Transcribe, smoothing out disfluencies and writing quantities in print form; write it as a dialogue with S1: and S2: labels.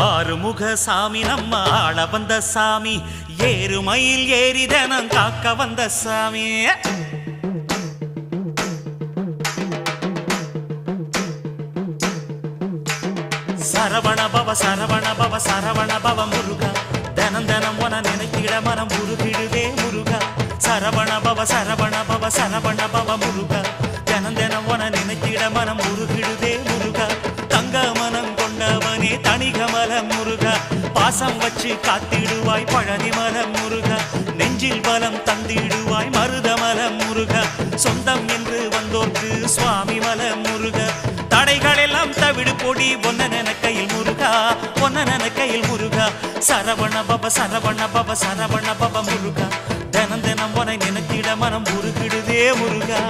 S1: ஆறுமுக சாமி நம்ம ஆள வந்த சாமி ஏறுமயில் ஏறிதனம் காக்க வந்த சாமி சரவண பவ சரவண பவ சரவண பவ முருகா தினம் தினம் உன நினைத்திட மனம் உருகிடுதே முருகா சரவண பவ சரவண பவ சரவண பவ முருகா தினம் தினம் உன நினைத்திட மனம் உருகிடுதே முருகா தங்க மனம் கொண்டவனே தணிகமலம் முருகா பாசம் வச்சு காத்திடுவாய் பழனிமலம் முருகா நெஞ்சில் பலம் தந்திடுவாய் மருதமலம் முருகா சொந்தம் என்று வந்தோர்க்கு சுவாமி மலம் முருகா தடைகள் எல்லாம் தவிடு பொடி ஒன்ன கையில் முருகா ஒன்ன கையில் முருகா சரவண பவ சரவண பவ சரவண பவ முருகா தினம் தினம் உன நினைத்திட மனம் உருகிடுதே முருகா